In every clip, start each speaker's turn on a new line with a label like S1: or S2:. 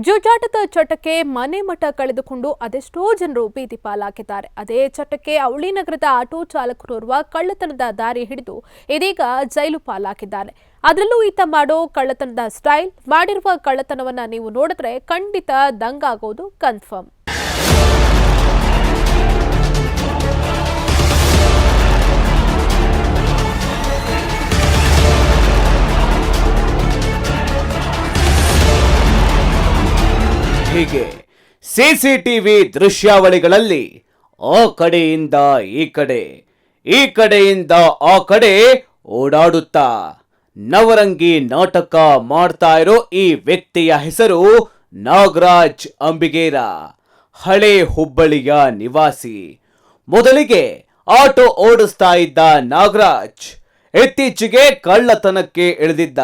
S1: ಜೂಜಾಟದ ಚಟಕ್ಕೆ ಮನೆ ಮಠ ಕಳೆದುಕೊಂಡು ಅದೆಷ್ಟೋ ಜನರು ಬೀದಿ ಪಾಲಾಗಿದ್ದಾರೆ. ಅದೇ ಚಟಕ್ಕೆ ಅವಳಿ ನಗರದ ಆಟೋ ಚಾಲಕರೋರ್ವ ಕಳ್ಳತನದ ದಾರಿ ಹಿಡಿದು ಇದೀಗ ಜೈಲು ಪಾಲಾಗಿದ್ದಾನೆ. ಅದರಲ್ಲೂ ಈತ ಮಾಡೋ ಕಳ್ಳತನದ ಸ್ಟೈಲ್, ಮಾಡಿರುವ ಕಳ್ಳತನವನ್ನ ನೀವು ನೋಡಿದ್ರೆ ಖಂಡಿತ ದಂಗಾಗೋದು ಕನ್ಫರ್ಮ್.
S2: ಹೀಗೆ ಸಿಸಿಟಿವಿ ದೃಶ್ಯಾವಳಿಗಳಲ್ಲಿ ಆ ಕಡೆಯಿಂದ ಈ ಕಡೆ, ಈ ಕಡೆಯಿಂದ ಆ ಕಡೆ ಓಡಾಡುತ್ತಾ ನವರಂಗಿ ನಾಟಕ ಮಾಡ್ತಾ ಇರೋ ಈ ವ್ಯಕ್ತಿಯ ಹೆಸರು ನಾಗರಾಜ್ ಅಂಬಿಗೇರ, ಹಳೆ ಹುಬ್ಬಳ್ಳಿಯ ನಿವಾಸಿ. ಮೊದಲಿಗೆ ಆಟೋ ಓಡಿಸ್ತಾ ಇದ್ದ ನಾಗರಾಜ್ ಇತ್ತೀಚೆಗೆ ಕಳ್ಳತನಕ್ಕೆ ಇಳಿದಿದ್ದ.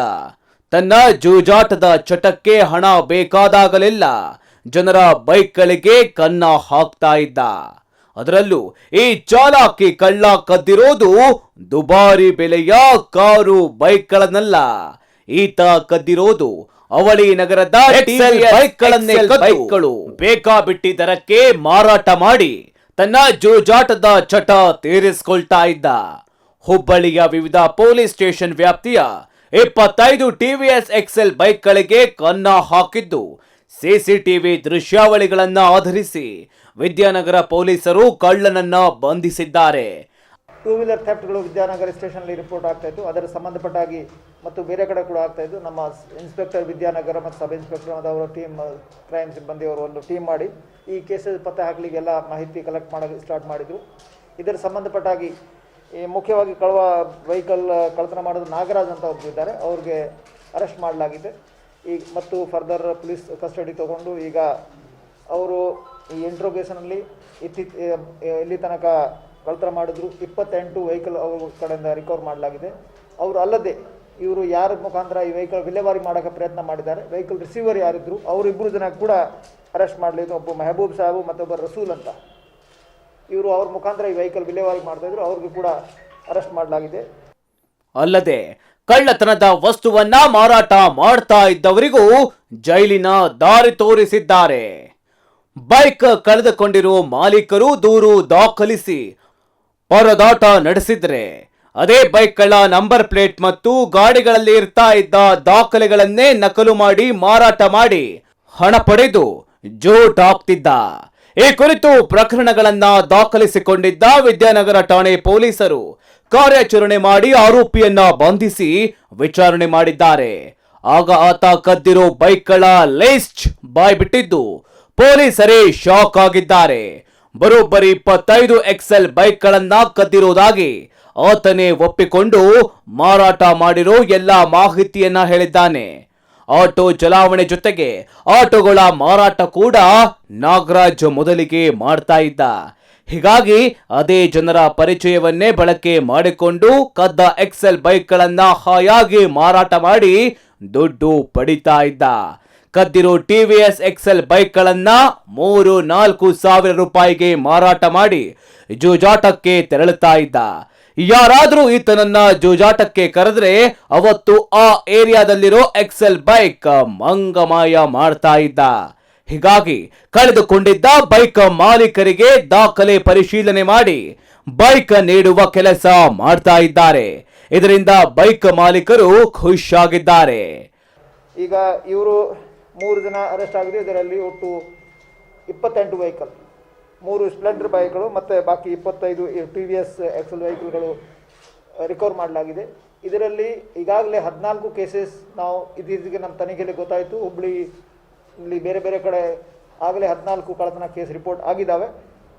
S2: ತನ್ನ ಜೂಜಾಟದ ಚಟಕ್ಕೆ ಹಣ ಬೇಕಾದಾಗಲೆಲ್ಲ ಜನರ ಬೈಕ್ಗಳಿಗೆ ಕನ್ನ ಹಾಕ್ತಾ ಇದ್ದ. ಅದರಲ್ಲೂ ಈ ಚಾಲಾಕಿ ಕಳ್ಳ ಕದ್ದಿರೋದು ದುಬಾರಿ ಬೆಲೆಯ ಕಾರು ಬೈಕ್ಗಳನ್ನಲ್ಲ. ಈತ ಕದ್ದಿರೋದು ಅವಳಿ ನಗರದ ಬೈಕ್ಗಳು ಬೇಕಾಬಿಟ್ಟಿ ದರಕ್ಕೆ ಮಾರಾಟ ಮಾಡಿ ತನ್ನ ಜೂಜಾಟದ ಚಟ ತೀರಿಸಿಕೊಳ್ತಾ ಇದ್ದ. ಹುಬ್ಬಳ್ಳಿಯ ವಿವಿಧ ಪೊಲೀಸ್ ಸ್ಟೇಷನ್ ವ್ಯಾಪ್ತಿಯ 25 ಟಿವಿಎಸ್ ಎಕ್ಸೆಲ್ ಬೈಕ್ಗಳಿಗೆ ಕನ್ನ ಹಾಕಿದ್ದು ಸಿಸಿಟಿವಿ ದೃಶ್ಯಾವಳಿಗಳನ್ನ ಆಧರಿಸಿ ವಿದ್ಯಾನಗರ ಪೊಲೀಸರು ಕಳ್ಳನನ್ನ ಬಂಧಿಸಿದ್ದಾರೆ.
S3: ಟೂ ವೀಲರ್ ಥೆಫ್ಟ್ಗಳು ವಿದ್ಯಾನಗರ ಸ್ಟೇಷನ್ನಲ್ಲಿ ರಿಪೋರ್ಟ್ ಆಗ್ತಾ ಇತ್ತು. ಅದರ ಸಂಬಂಧಪಟ್ಟಾಗಿ ಮತ್ತು ಬೇರೆ ಕಡೆ ಕೂಡ ಆಗ್ತಾ ಇದ್ದು. ನಮ್ಮ ಇನ್ಸ್ಪೆಕ್ಟರ್ ವಿದ್ಯಾನಗರ ಮತ್ತು ಸಬ್ ಇನ್ಸ್ಪೆಕ್ಟರ್ ಮತ್ತು ಅವರ ಟೀಮ್, ಕ್ರೈಮ್ ಸಿಬ್ಬಂದಿಯವರು ಒಂದು ಟೀಮ್ ಮಾಡಿ ಈ ಕೇಸಸ್ ಪತ್ತೆ ಹಾಕಲಿಕ್ಕೆಲ್ಲ ಮಾಹಿತಿ ಕಲೆಕ್ಟ್ ಮಾಡೋಕ್ಕೆ ಸ್ಟಾರ್ಟ್ ಮಾಡಿದರು. ಇದರ ಸಂಬಂಧಪಟ್ಟಾಗಿ ಮುಖ್ಯವಾಗಿ ವೆಹಿಕಲ್ ಕಳ್ಳತನ ಮಾಡೋದು ನಾಗರಾಜ್ ಅಂತ ಒಬ್ಬರು ಇದ್ದಾರೆ. ಅವ್ರಿಗೆ ಅರೆಸ್ಟ್ ಮಾಡಲಾಗಿದೆ ಈಗ ಮತ್ತು ಫರ್ದರ್ ಪೊಲೀಸ್ ಕಸ್ಟಡಿ ತಗೊಂಡು ಈಗ ಅವರು ಈ ಇಂಟ್ರೋಗೇಷನಲ್ಲಿ ಇಲ್ಲಿ ತನಕ ಕಳ್ಳತನ ಮಾಡಿದ್ರು 28 ವೆಹಿಕಲ್ ಅವ್ರ ಕಡೆಯಿಂದ ರಿಕವರ್ ಮಾಡಲಾಗಿದೆ. ಅವರು ಅಲ್ಲದೆ ಇವರು ಯಾರ ಮುಖಾಂತರ ಈ ವೆಹಿಕಲ್ ವಿಲೇವಾರಿ ಮಾಡೋಕ್ಕೆ ಪ್ರಯತ್ನ ಮಾಡಿದ್ದಾರೆ, ವೆಹಿಕಲ್ ರಿಸೀವರ್ ಯಾರಿದ್ರು ಅವರಿಬ್ಬರು ಜನ ಕೂಡ ಅರೆಸ್ಟ್ ಮಾಡಲಿದ್ದು. ಒಬ್ಬ ಮೆಹಬೂಬ್ ಸಾಹೇಬು ಮತ್ತೊಬ್ಬ ರಸೂಲ್ ಅಂತ, ಇವರು ಅವ್ರ ಮುಖಾಂತರ ಈ ವೆಹಿಕಲ್ ವಿಲೇವಾರಿ ಮಾಡ್ತಾ ಇದ್ರು, ಅವ್ರಿಗೂ ಕೂಡ ಅರೆಸ್ಟ್ ಮಾಡಲಾಗಿದೆ.
S2: ಅಲ್ಲದೆ ಕಳ್ಳತನದ ವಸ್ತುವನ್ನ ಮಾರಾಟ ಮಾಡ್ತಾ ಇದ್ದವರಿಗೂ ಜೈಲಿನ ದಾರಿ ತೋರಿಸಿದ್ದಾರೆ. ಬೈಕ್ ಕಳೆದುಕೊಂಡಿರುವ ಮಾಲೀಕರು ದೂರು ದಾಖಲಿಸಿ ಪರದಾಟ ನಡೆಸಿದ್ರೆ ಅದೇ ಬೈಕ್ಗಳ ನಂಬರ್ ಪ್ಲೇಟ್ ಮತ್ತು ಗಾಡಿಗಳಲ್ಲಿ ಇರ್ತಾ ಇದ್ದ ದಾಖಲೆಗಳನ್ನೇ ನಕಲು ಮಾಡಿ ಮಾರಾಟ ಮಾಡಿ ಹಣ ಪಡೆದು ಜೋಟ್ ಹಾಕ್ತಿದ್ದ. ಈ ಕುರಿತು ಪ್ರಕರಣಗಳನ್ನ ದಾಖಲಿಸಿಕೊಂಡಿದ್ದ ವಿದ್ಯಾನಗರ ಠಾಣೆ ಪೊಲೀಸರು ಕಾರ್ಯಾಚರಣೆ ಮಾಡಿ ಆರೋಪಿಯನ್ನ ಬಂಧಿಸಿ ವಿಚಾರಣೆ ಮಾಡಿದ್ದಾರೆ. ಆಗ ಆತ ಕದ್ದಿರೋ ಬೈಕ್ಗಳ ಲಿಸ್ಟ್ ಬಾಯ್ಬಿಟ್ಟಿದ್ದು ಪೊಲೀಸರೇ ಶಾಕ್ ಆಗಿದ್ದಾರೆ. ಬರೋಬ್ಬರಿ 25 ಎಕ್ಸೆಲ್ ಬೈಕ್ಗಳನ್ನ ಕದ್ದಿರೋದಾಗಿ ಆತನೇ ಒಪ್ಪಿಕೊಂಡು ಮಾರಾಟ ಮಾಡಿರೋ ಎಲ್ಲ ಮಾಹಿತಿಯನ್ನ ಹೇಳಿದ್ದಾನೆ. ಆಟೋ ಚಲಾವಣೆ ಜೊತೆಗೆ ಆಟೋಗಳ ಮಾರಾಟ ಕೂಡ ನಾಗರಾಜ್ ಮೊದಲಿಗೆ ಮಾಡ್ತಾ ಇದ್ದ. ಹೀಗಾಗಿ ಅದೇ ಜನರ ಪರಿಚಯವನ್ನೇ ಬಳಕೆ ಮಾಡಿಕೊಂಡು ಕದ್ದ ಎಕ್ಸೆಲ್ ಬೈಕ್ಗಳನ್ನ ಹಾಯಾಗಿ ಮಾರಾಟ ಮಾಡಿ ದುಡ್ಡು ಪಡಿತಾ ಇದ್ದ. ಕದ್ದಿರೋ ಟಿವಿಎಸ್ ಎಕ್ಸೆಲ್ ಬೈಕ್ಗಳನ್ನ 3-4 ಸಾವಿರ ರೂಪಾಯಿಗೆ ಮಾರಾಟ ಮಾಡಿ ಜೂಜಾಟಕ್ಕೆ ತೆರಳುತ್ತಾ ಇದ್ದ. ಯಾರಾದ್ರೂ ಈತನನ್ನ ಜೂಜಾಟಕ್ಕೆ ಕರೆದ್ರೆ ಅವತ್ತು ಆ ಏರಿಯಾದಲ್ಲಿರೋ ಎಕ್ಸೆಲ್ ಬೈಕ್ ಮಂಗಮಾಯ ಮಾಡ್ತಾ ಇದ್ದ. ಹೀಗಾಗಿ ಕಳೆದುಕೊಂಡಿದ್ದ ಬೈಕ್ ಮಾಲೀಕರಿಗೆ ದಾಖಲೆ ಪರಿಶೀಲನೆ ಮಾಡಿ ಬೈಕ್ ನೀಡುವ ಕೆಲಸ ಮಾಡ್ತಾ ಇದ್ದಾರೆ. ಇದರಿಂದ ಬೈಕ್ ಮಾಲೀಕರು ಖುಷಿಯಾಗಿದ್ದಾರೆ.
S3: ಈಗ ಇವರು 3 ಜನ ಅರೆಸ್ಟ್ ಆಗಿದೆ. ಇದರಲ್ಲಿ ಒಟ್ಟು 28 ವೆಹಿಕಲ್, 3 ಸ್ಪ್ಲೆಂಡರ್ ಬೈಕ್ಗಳು ಮತ್ತು ಬಾಕಿ 25 ಟಿವಿಎಸ್ ಎಕ್ಸೆಲ್ ವೆಹಿಕಲ್ಗಳು ರಿಕವರ್ ಮಾಡಲಾಗಿದೆ. ಇದರಲ್ಲಿ ಈಗಾಗಲೇ 14 ಕೇಸಸ್ ನಾವು ಇತ್ತೀಚೆಗೆ ನಮ್ಮ ತನಿಖೆಯಲ್ಲಿ ಗೊತ್ತಾಯಿತು. ಹುಬ್ಬಳ್ಳಿ ಬೇರೆ ಬೇರೆ ಕಡೆ ಆಗಲೇ 14 ಕಳ್ಳತನ ಕೇಸ್ ರಿಪೋರ್ಟ್ ಆಗಿದ್ದಾವೆ.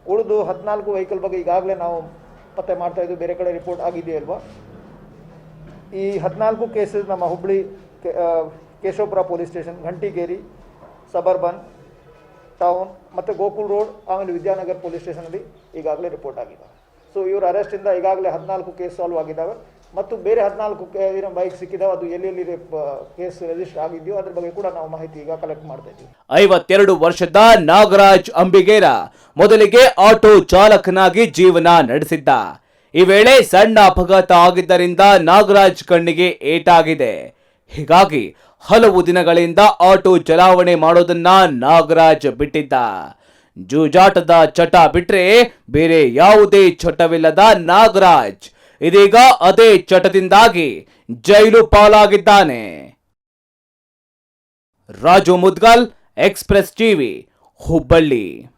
S3: ಉಳಿದು 14 ವೆಹಿಕಲ್ ಬಗ್ಗೆ ಈಗಾಗಲೇ ನಾವು ಪತ್ತೆ ಮಾಡ್ತಾಯಿದ್ದು, ಬೇರೆ ಕಡೆ ರಿಪೋರ್ಟ್ ಆಗಿದೆಯಲ್ವಾ. ಈ 14 ಕೇಸಸ್ ನಮ್ಮ Hubballi Keshavapura police station, Ghantigeri, suburban town ಮತ್ತು ಗೋಕುಲ್ ರೋಡ್, ಆಮೇಲೆ ವಿದ್ಯಾನಗರ್ ಪೊಲೀಸ್ ಸ್ಟೇಷನಲ್ಲಿ ಈಗಾಗಲೇ ರಿಪೋರ್ಟ್ ಆಗಿದ್ದಾವೆ. ಸೊ ಇವರ ಅರೆಸ್ಟಿಂದ ಈಗಾಗಲೇ 14 ಕೇಸ್ ಸಾಲ್ವ್ ಆಗಿದ್ದಾವೆ ಮತ್ತು ಬೇರೆ 14 ಬೈಕ್ ಸಿಕ್ಕಿದಾವೆ. ಅದು ಎಲ್ಲೆಲ್ಲಿ ಕೇಸ್ ರಿಜಿಸ್ಟರ್ ಆಗಿದೆಯೋ ಅದ್ರ ಬಗ್ಗೆ ಕೂಡ ನಾವು ಮಾಹಿತಿ ಈಗ ಕಲೆಕ್ಟ್ ಮಾಡ್ತಾ ಇದ್ದೀವಿ.
S2: 52 ವರ್ಷದ ನಾಗರಾಜ್ ಅಂಬಿಗೇರ ಮೊದಲಿಗೆ ಆಟೋ ಚಾಲಕನಾಗಿ ಜೀವನ ನಡೆಸಿದ್ದ. ಈ ವೇಳೆ ಸಣ್ಣ ಅಪಘಾತ ಆಗಿದ್ದರಿಂದ ನಾಗರಾಜ್ ಕಣ್ಣಿಗೆ ಏಟಾಗಿದೆ. ಹೀಗಾಗಿ ಹಲವು ದಿನಗಳಿಂದ ಆಟೋ ಚಲಾವಣೆ ಮಾಡೋದನ್ನ ನಾಗರಾಜ್ ಬಿಟ್ಟಿದ್ದ. ಜೂಜಾಟದ ಚಟ ಬಿಟ್ರೆ ಬೇರೆ ಯಾವುದೇ ಚಟವಿಲ್ಲದ ನಾಗರಾಜ್ ಇದೀಗ ಅದೇ ಚಟದಿಂದಾಗಿ ಜೈಲು ಪಾಲಾಗಿದ್ದಾನೆ. Raju Mudgal, Express TV, Hubballi.